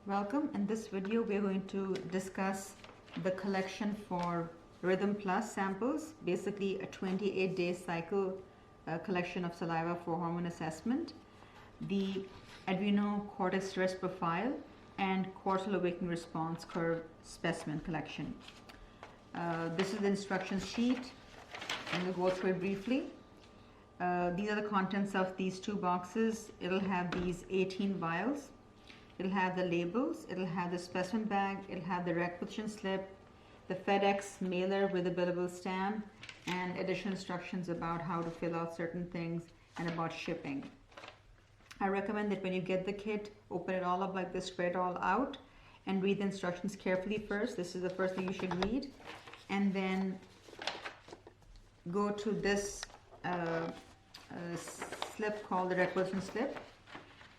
Welcome. In this video we're going to discuss the collection for Rhythm Plus samples, basically a 28-day cycle collection of saliva for hormone assessment, the Adrenocortex stress profile, and cortisol awakening response curve specimen collection. This is the instruction sheet, and we'll go through it briefly. These are the contents of these two boxes. It'll have these 18 vials. It'll have the labels, it'll have the specimen bag, it'll have the requisition slip, the FedEx mailer with a billable stamp, and additional instructions about how to fill out certain things and about shipping. I recommend that when you get the kit, open it all up like this, spread it all out, and read the instructions carefully first. This is the first thing you should read. And then go to this slip called the requisition slip.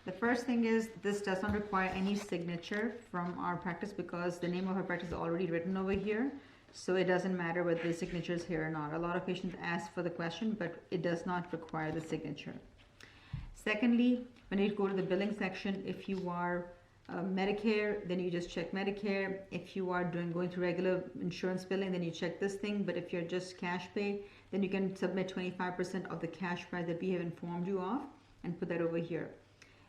The first thing is, this does not require any signature from our practice because the name of our practice is already written over here. So it doesn't matter whether the signature is here or not. A lot of patients ask for the question, but it does not require the signature. Secondly, when you go to the billing section, if you are Medicare, then you just check Medicare. If you are going through regular insurance billing, then you check this thing. But if you're just cash pay, then you can submit 25% of the cash price that we have informed you of and put that over here.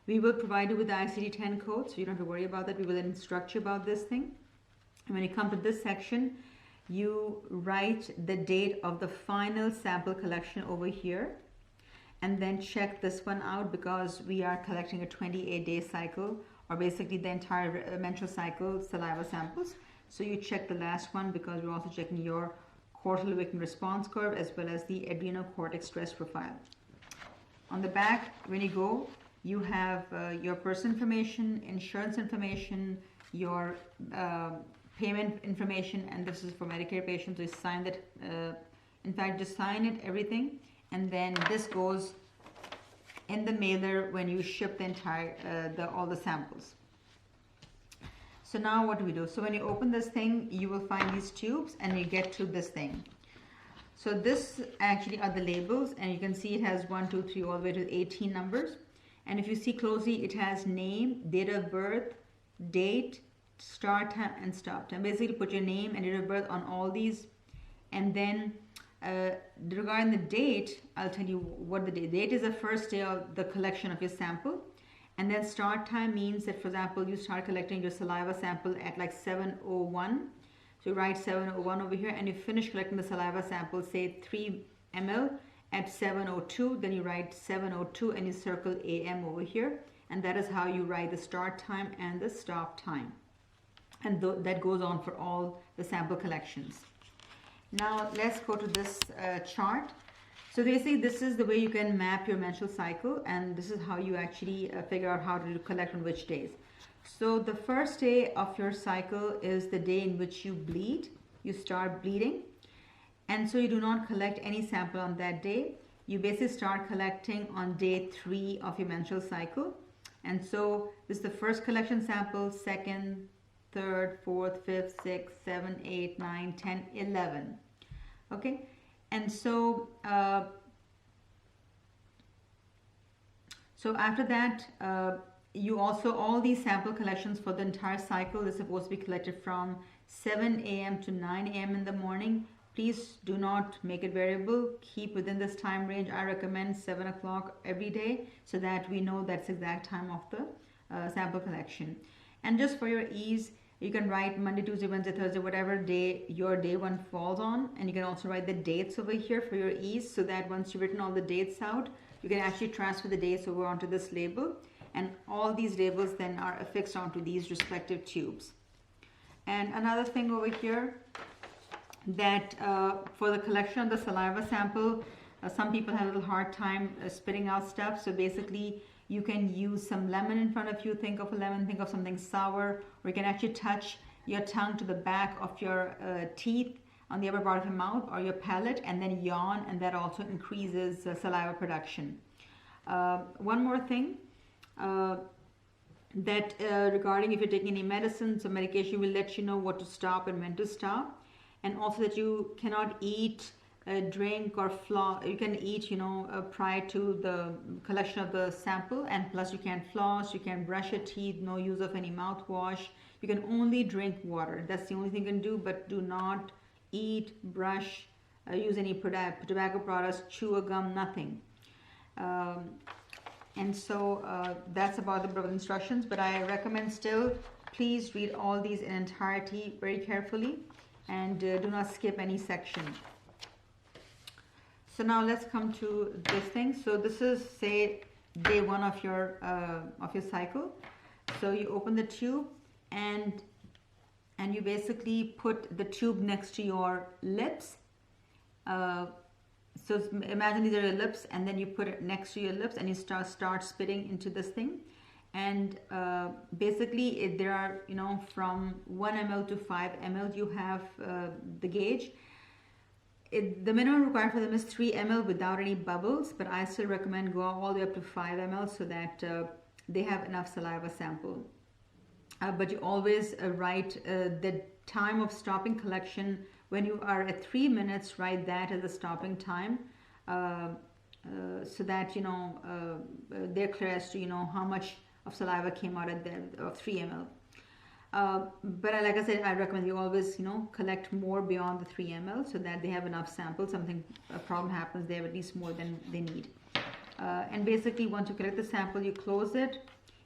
We will provide you with the ICD-10 code, so you don't have to worry about that. We will instruct you about this thing. And when you come to this section, you write the date of the final sample collection over here, and then check this one out because we are collecting a 28-day cycle, or basically the entire menstrual cycle saliva samples. So you check the last one because we're also checking your cortisol awakening response curve as well as the adrenocortex stress profile. On the back, when you go, you have your person information, insurance information, your payment information, and this is for Medicare patients. So you sign that. In fact, just sign it, everything, and then this goes in the mailer when you ship the entire all the samples. So now what do we do? So when you open this thing, you will find these tubes, and you get to this thing. So this actually are the labels, and you can see it has 1, 2, 3 all the way to 18 numbers. And if you see closely, it has name, date of birth, date, start time, and stop time. Basically, put your name and date of birth on all these. And then regarding the date, I'll tell you what the date. Date is the first day of the collection of your sample. And then start time means that, for example, you start collecting your saliva sample at like 7:01. So you write 7:01 over here, and you finish collecting the saliva sample, say 3 ml. At 7:02, then you write 7:02 and you circle AM over here, and that is how you write the start time and the stop time, and that goes on for all the sample collections. Now let's go to this chart. So basically this is the way you can map your menstrual cycle, and this is how you actually figure out how to collect on which days. So the first day of your cycle is the day in which you bleed. You start bleeding. And so you do not collect any sample on that day. You basically start collecting on day 3 of your menstrual cycle. And so this is the first collection sample, second, third, fourth, fifth, sixth, 7, 8, 9, 10, 11. Okay? And so, so after that, you also, all these sample collections for the entire cycle is supposed to be collected from 7 a.m. to 9 a.m. in the morning. Please do not make it variable. Keep within this time range. I recommend 7 o'clock every day so that we know that's the exact time of the sample collection. And just for your ease, you can write Monday, Tuesday, Wednesday, Thursday, whatever day your day one falls on. And you can also write the dates over here for your ease so that once you've written all the dates out, you can actually transfer the dates over onto this label. And all these labels then are affixed onto these respective tubes. And another thing over here, that for the collection of the saliva sample, some people have a little hard time spitting out stuff. So basically you can use some lemon in front of you. Think of a lemon, think of something sour, or you can actually touch your tongue to the back of your teeth on the upper part of your mouth or your palate, and then yawn, and that also increases saliva production. One more thing, that regarding if you're taking any medicines or medication, will let you know what to stop and when to stop. And also that you cannot eat drink or floss. You can eat, you know, prior to the collection of the sample, and plus you can floss, you can brush your teeth, no use of any mouthwash. You can only drink water. That's the only thing you can do, but do not eat, brush, use any tobacco products, chew a gum, nothing. And so that's about the broad instructions, but I recommend still, please read all these in entirety very carefully, and do not skip any section. So now let's come to this thing. So this is, say, day 1 of your cycle. So you open the tube, and you basically put the tube next to your lips. So imagine these are your lips, and then you put it next to your lips, and you start spitting into this thing. And basically there are, you know, from 1 ml to 5 ml you have the gauge. The minimum required for them is 3 ml without any bubbles, but I still recommend go all the way up to 5 ml so that they have enough saliva sample. But you always write the time of stopping collection. When you are at 3 minutes, write that as the stopping time, so that, you know, they're clear as to, you know, how much of saliva came out at the of 3 ml. But like I said, I recommend you always, you know, collect more beyond the 3 ml so that they have enough samples. A problem happens, they have at least more than they need. And basically, once you collect the sample, you close it,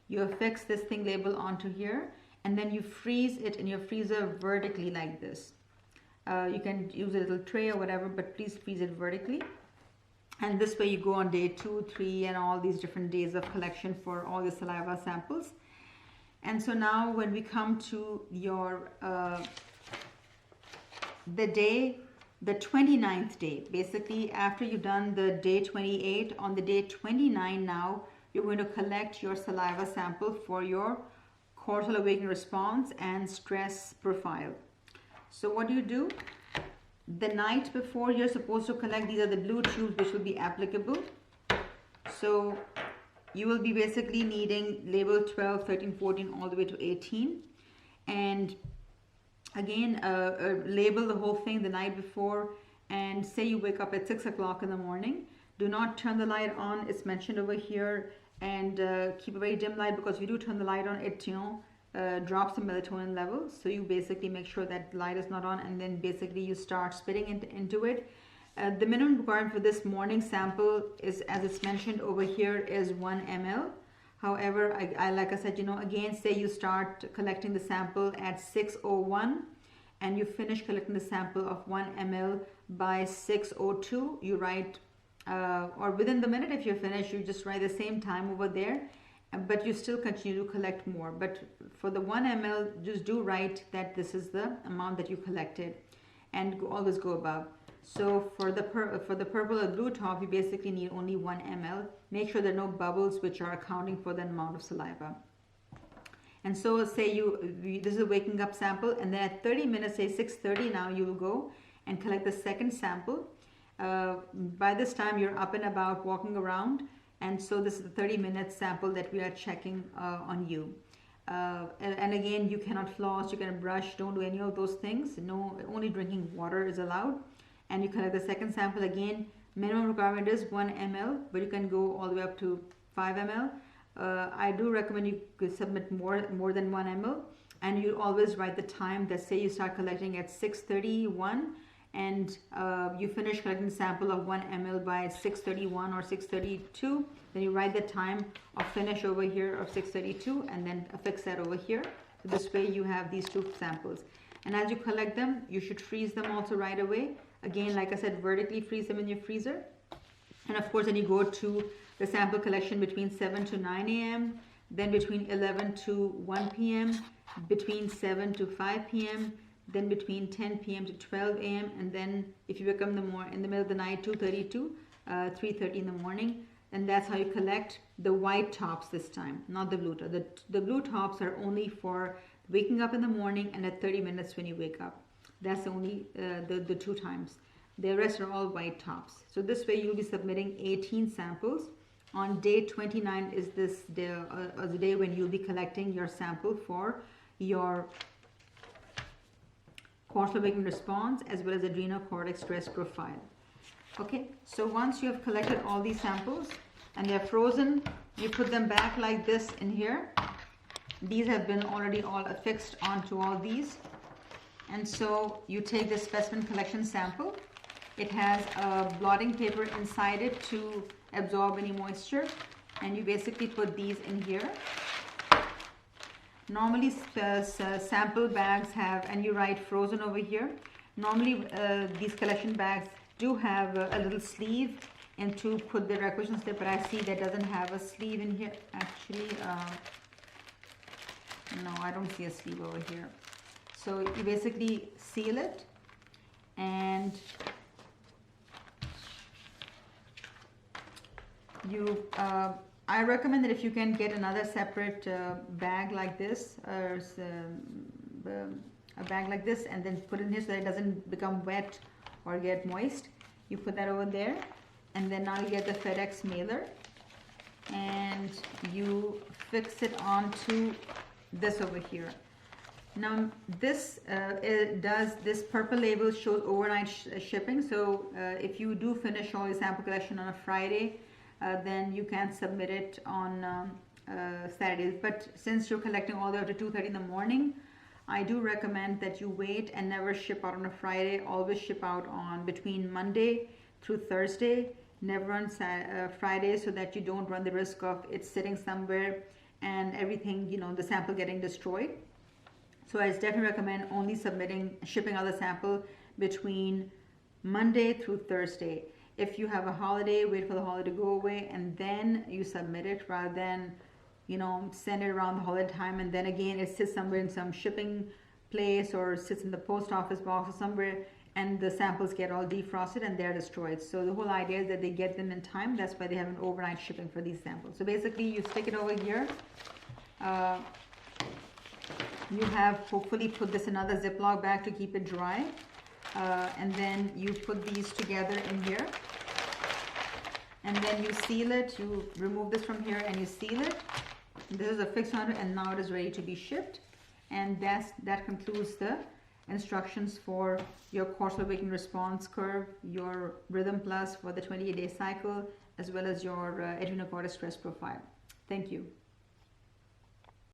you affix this thing label onto here, and then you freeze it in your freezer vertically like this. You can use a little tray or whatever, but please freeze it vertically. And this way you go on day 2, 3, and all these different days of collection for all the saliva samples. And so now when we come to your the 29th day, basically after you've done the day 28, on the day 29 now, you're going to collect your saliva sample for your cortisol awakening response and stress profile. So what do? The night before you're supposed to collect, these are the blue tubes which will be applicable. So you will be basically needing label 12, 13, 14, all the way to 18. And again, label the whole thing the night before, and say you wake up at 6 o'clock in the morning. Do not turn the light on, it's mentioned over here, and keep a very dim light, because if you do turn the light on, it, you know, drops the melatonin levels. So you basically make sure that light is not on, and then basically you start spitting into it. The minimum requirement for this morning sample is, as it's mentioned over here, is 1 ml. However, I like I said, you know, again, say you start collecting the sample at 6:01 and you finish collecting the sample of 1 ml by 6:02. You write, or within the minute, if you're finished, you just write the same time over there, but you still continue to collect more. But for the 1 ml, just do write that this is the amount that you collected, and always go above. So for the purple or blue top, you basically need only 1 ml. Make sure there are no bubbles which are accounting for the amount of saliva. And so say this is a waking up sample, and then at 30 minutes, say 6:30, now you will go and collect the second sample. By this time you're up and about, walking around, and so this is the 30-minute sample that we are checking on you. And again, you cannot floss, you cannot brush, don't do any of those things. No, only drinking water is allowed. And you collect the second sample. Again, minimum requirement is 1 ml, but you can go all the way up to 5 ml. I do recommend you could submit more than 1 ml, and you always write the time. That say you start collecting at 6:31 and you finish collecting the sample of 1 ml by 6:31 or 6:32. Then you write the time of finish over here of 6:32, and then affix that over here. So this way you have these two samples. And as you collect them, you should freeze them also right away. Again, like I said, vertically freeze them in your freezer. And of course, then you go to the sample collection between 7 to 9 a.m., then between 11 to 1 p.m., between 7 to 5 p.m., then between 10 p.m. to 12 a.m., and then if you wake up in the middle of the night, 2:30 to 3:30 in the morning. And that's how you collect the white tops this time, not the blue tops. The blue tops are only for waking up in the morning and at 30 minutes when you wake up. That's only the 2 times. The rest are all white tops. So this way you'll be submitting 18 samples. On day 29 is this day, the day when you'll be collecting your sample for your cortisol awakening response as well as adrenocortex stress profile. Okay, so once you have collected all these samples and they're frozen, you put them back like this in here. These have been already all affixed onto all these. And so you take this specimen collection sample. It has a blotting paper inside it to absorb any moisture. And you basically put these in here. Normally sample bags have, and you write frozen over here. Normally these collection bags do have a little sleeve and to put the requisition slip, but I see that doesn't have a sleeve in here. Actually, no, I don't see a sleeve over here. So you basically seal it, and you I recommend that if you can get another separate bag like this, or a bag like this, and then put it in here so that it doesn't become wet or get moist. You put that over there, and then now you get the FedEx mailer, and you fix it onto this over here. Now this this purple label shows overnight shipping. So if you do finish all your sample collection on a Friday, then you can submit it on Saturdays. But since you're collecting all the way up to 2:30 in the morning, I do recommend that you wait and never ship out on a Friday. Always ship out on between Monday through Thursday, never on Friday, so that you don't run the risk of it sitting somewhere and everything, you know, the sample getting destroyed. So I definitely recommend only shipping out the sample between Monday through Thursday. If you have a holiday, wait for the holiday to go away and then you submit it, rather than, you know, send it around the holiday time and then again it sits somewhere in some shipping place or sits in the post office box or somewhere, and the samples get all defrosted and they're destroyed. So the whole idea is that they get them in time. That's why they have an overnight shipping for these samples. So basically you stick it over here. You have hopefully put this in another Ziploc bag to keep it dry. And then you put these together in here. And then you seal it. You remove this from here and you seal it. This is affixed on it, and now it is ready to be shipped. And that concludes the instructions for your cortisol waking response curve, your Rhythm Plus for the 28-day cycle, as well as your adrenocortex stress profile. Thank you.